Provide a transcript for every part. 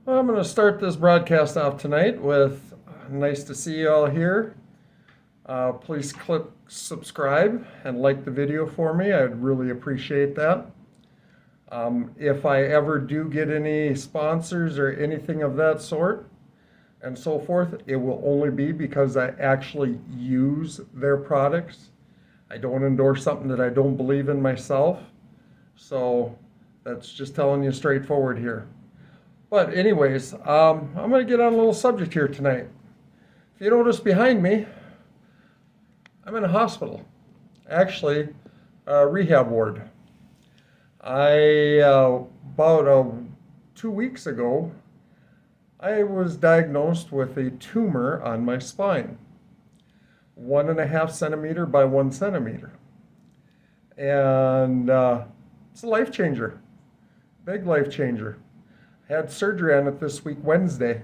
Well, I'm going to start this broadcast off tonight with nice to see you all here. Please click subscribe and like the video for me. I'd really appreciate that. If I ever do get any sponsors or anything of that sort and so forth, it will only be because I actually use their products. I don't endorse something that I don't believe in myself. So that's just telling you straightforward here. But anyways, I'm going to get on a little subject here tonight. If you notice behind me, I'm in a hospital. Actually, a rehab ward. About 2 weeks ago, I was diagnosed with a tumor on my spine, 1.5 centimeter by 1 centimeter. And it's a life changer, big life changer. Had surgery on it this week, Wednesday,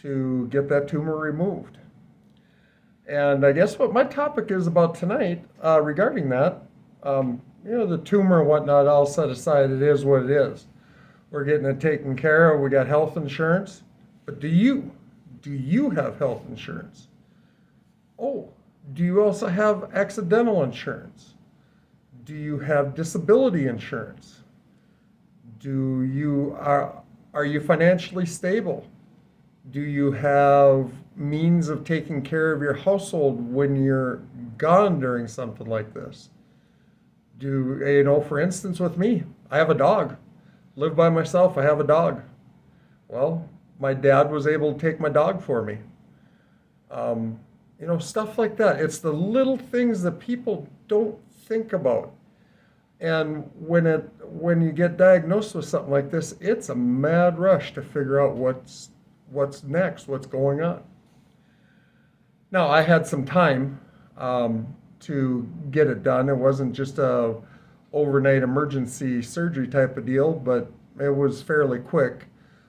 to get that tumor removed. And I guess what my topic is about tonight regarding that, the tumor and whatnot, all set aside, it is what it is. We're getting it taken care of. We got health insurance. But do you? Do you have health insurance? Oh, do you also have accidental insurance? Do you have disability insurance? Are you financially stable? Do you have means of taking care of your household when you're gone during something like this? For instance, with me, I have a dog. Live by myself, I have a dog. Well, my dad was able to take my dog for me. Stuff like that. It's the little things that people don't think about. And when you get diagnosed with something like this, it's a mad rush to figure out what's next, what's going on. Now, I had some time to get it done. It wasn't just a overnight emergency surgery type of deal, but it was fairly quick.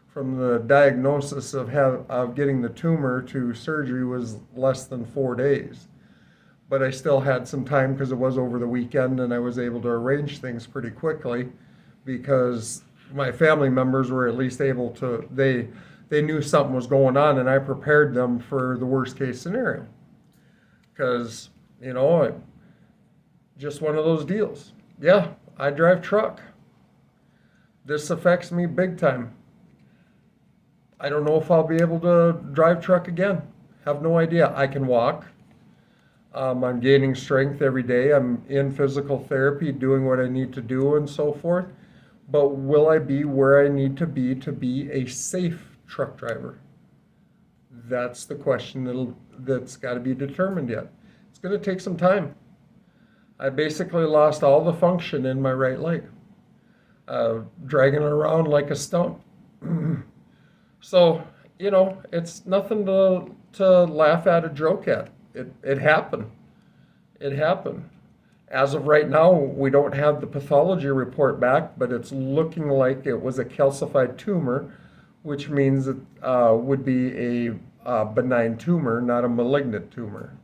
From the diagnosis of getting the tumor to surgery was less than 4 days. But I still had some time because it was over the weekend, and I was able to arrange things pretty quickly because my family members were at least able to, they knew something was going on, and I prepared them for the worst case scenario. Because, just one of those deals. Yeah, I drive truck. This affects me big time. I don't know if I'll be able to drive truck again. Have no idea. I can walk. I'm gaining strength every day. I'm in physical therapy, doing what I need to do and so forth. But will I be where I need to be a safe truck driver? That's the question that's got to be determined yet. It's going to take some time. I basically lost all the function in my right leg, dragging it around like a stump. So, it's nothing to laugh at or joke at. It happened. It happened. As of right now, we don't have the pathology report back, but it's looking like it was a calcified tumor, which means it would be a benign tumor, not a malignant tumor.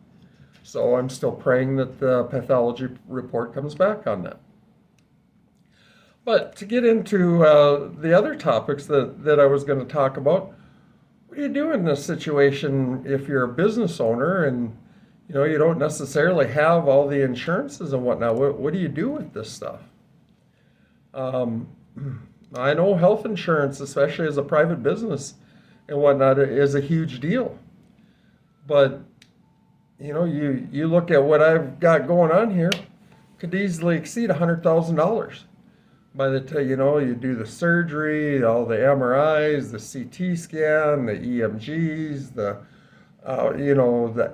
So I'm still praying that the pathology report comes back on that. But to get into the other topics that I was going to talk about, what do you do in this situation if you're a business owner and you don't necessarily have all the insurances and whatnot? What do you do with this stuff? I know health insurance, especially as a private business and whatnot, is a huge deal. But you look at what I've got going on here, could easily exceed $100,000. By the time you do the surgery, all the MRIs, the CT scan, the EMGs, the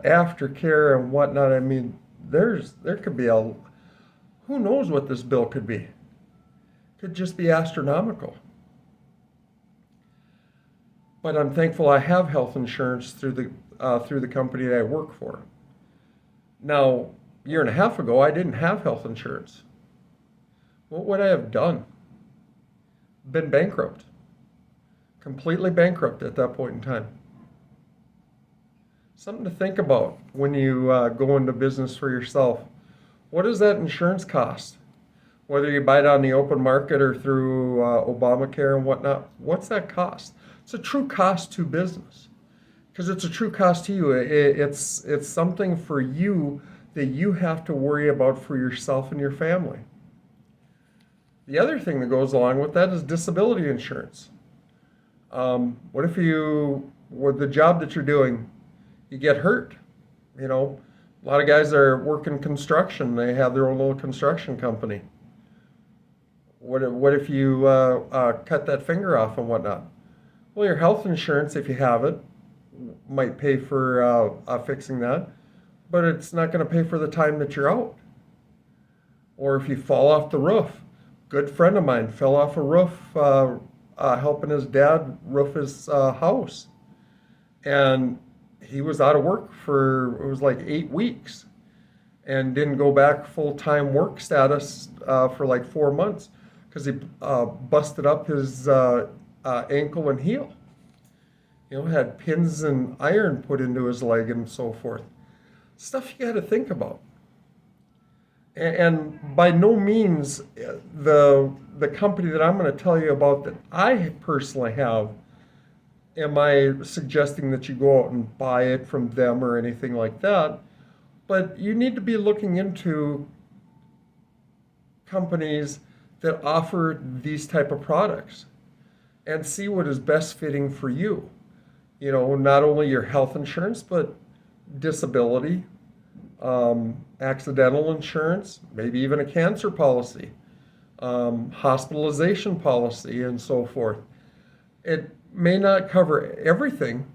aftercare and whatnot. I mean, there could be who knows what this bill could be. Could just be astronomical. But I'm thankful I have health insurance through the company that I work for. Now, a year and a half ago, I didn't have health insurance. What would I have done? Been bankrupt. Completely bankrupt at that point in time. Something to think about when you go into business for yourself. What does that insurance cost? Whether you buy it on the open market or through Obamacare and whatnot, what's that cost? It's a true cost to business because it's a true cost to you. It's something for you that you have to worry about for yourself and your family. The other thing that goes along with that is disability insurance. What if you, with the job that you're doing, you get hurt? You know, a lot of guys are working construction. They have their own little construction company. What if you cut that finger off and whatnot? Well, your health insurance, if you have it, might pay for fixing that, but it's not going to pay for the time that you're out. Or if you fall off the roof. Good friend of mine fell off a roof helping his dad roof his house. And he was out of work for, it was like 8 weeks and didn't go back full-time work status for like 4 months because he busted up his ankle and heel. You know, had pins and iron put into his leg and so forth. Stuff you got to think about. And by no means the company that I'm going to tell you about that I personally have, am I suggesting that you go out and buy it from them or anything like that. But you need to be looking into companies that offer these type of products and see what is best fitting for you. You know, not only your health insurance, but disability, accidental insurance, maybe even a cancer policy, hospitalization policy, and so forth. It may not cover everything,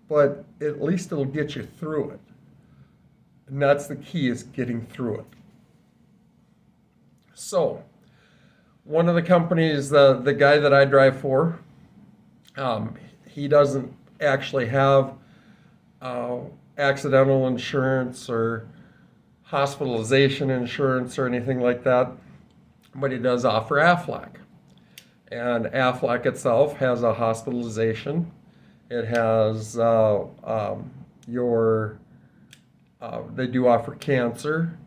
but at least it'll get you through it. And that's the key, is getting through it. So, one of the companies, the guy that I drive for, he doesn't actually have accidental insurance or hospitalization insurance or anything like that, but he does offer Aflac. And Aflac itself has a hospitalization. It has they do offer cancer.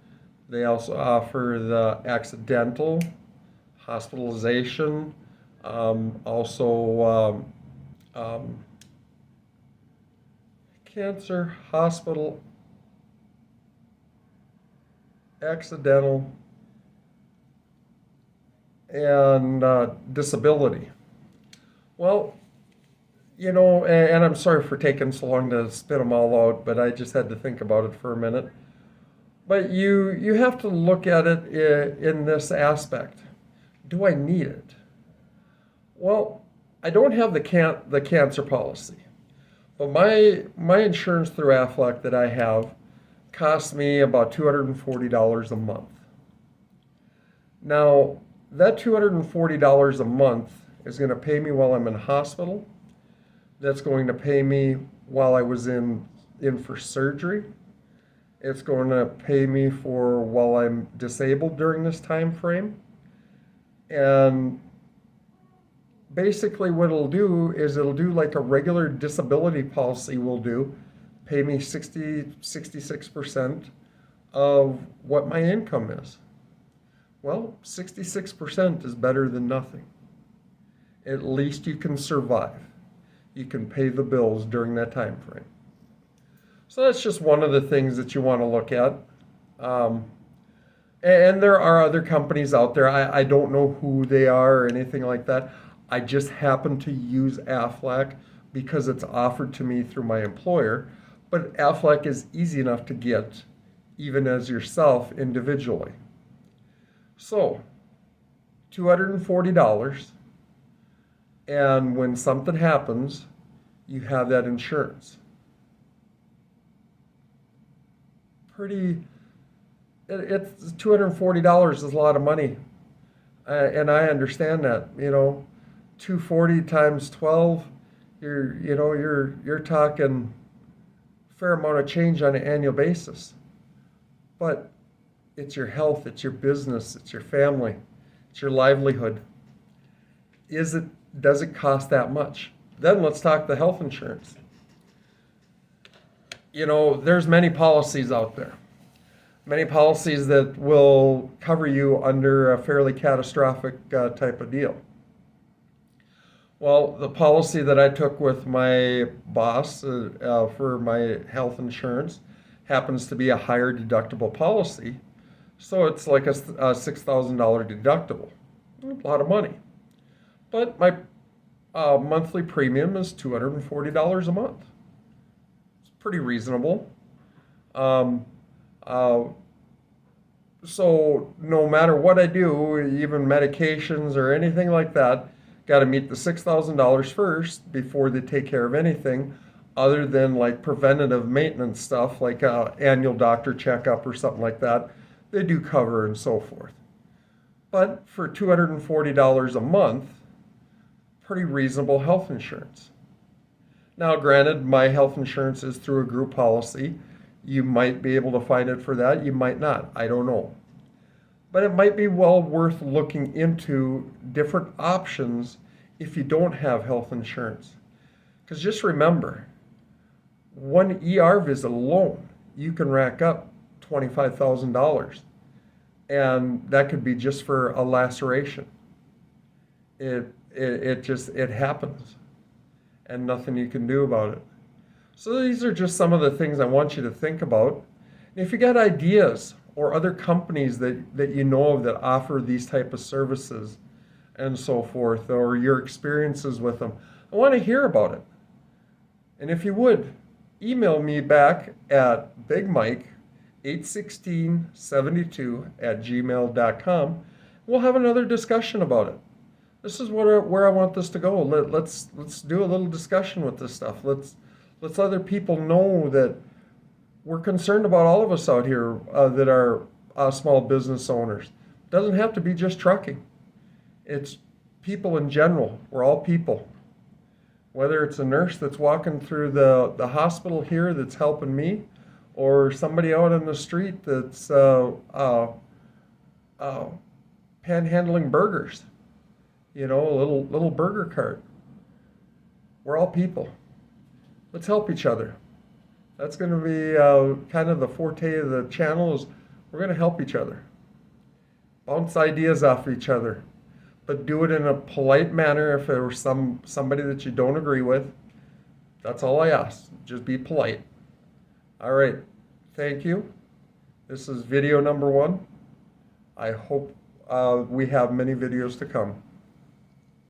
They also offer the accidental hospitalization, cancer, hospital, accidental, and disability. Well, you know, and I'm sorry for taking so long to spit them all out, but I just had to think about it for a minute. But you have to look at it in this aspect. Do I need it? Well, I don't have the cancer policy. But my insurance through Aflac that I have costs me about $240 a month. Now, that $240 a month is going to pay me while I'm in hospital. That's going to pay me while I was in for surgery. It's going to pay me for while I'm disabled during this time frame. And basically what it'll do is it'll do like a regular disability policy will do, pay me 66% of what my income is. Well, 66% is better than nothing. At least you can survive. You can pay the bills during that time frame. So that's just one of the things that you want to look at. And there are other companies out there. I don't know who they are or anything like that. I just happen to use Aflac because it's offered to me through my employer. But Aflac is easy enough to get, even as yourself individually. So, $240, and when something happens, you have that insurance. It's $240 is a lot of money, and I understand that. You know, 240 times 12, you're talking a fair amount of change on an annual basis. But it's your health, it's your business, it's your family, it's your livelihood. Does it cost that much? Then let's talk the health insurance. You know, there's many policies out there. Many policies that will cover you under a fairly catastrophic type of deal. Well, the policy that I took with my boss for my health insurance happens to be a higher deductible policy. So it's like a $6,000 deductible. A lot of money. But my monthly premium is $240 a month. It's pretty reasonable. Um, uh, so no matter what I do, even medications or anything like that, got to meet the $6,000 first before they take care of anything other than like preventative maintenance stuff like annual doctor checkup or something like that. They do cover and so forth. But for $240 a month, pretty reasonable health insurance. Now, granted, my health insurance is through a group policy. You might be able to find it for that. You might not. I don't know. But it might be well worth looking into different options if you don't have health insurance. Because just remember, one ER visit alone, you can rack up $25,000. And that could be just for a laceration. It happens. And nothing you can do about it. So these are just some of the things I want you to think about. And if you got ideas or other companies that you know of that offer these type of services and so forth, or your experiences with them, I want to hear about it. And if you would, email me back at bigmike81672@gmail.com. We'll have another discussion about it. This is where I want this to go. Let's do a little discussion with this stuff. Let's other people know that we're concerned about all of us out here that are small business owners. It doesn't have to be just trucking. It's people in general. We're all people. Whether it's a nurse that's walking through the hospital here that's helping me, or somebody out on the street that's panhandling burgers, a little burger cart. We're all people. Let's help each other. That's going to be kind of the forte of the channel is we're going to help each other. Bounce ideas off each other. But do it in a polite manner. If there was somebody that you don't agree with, that's all I ask. Just be polite. All right. Thank you. This is video number 1. I hope we have many videos to come.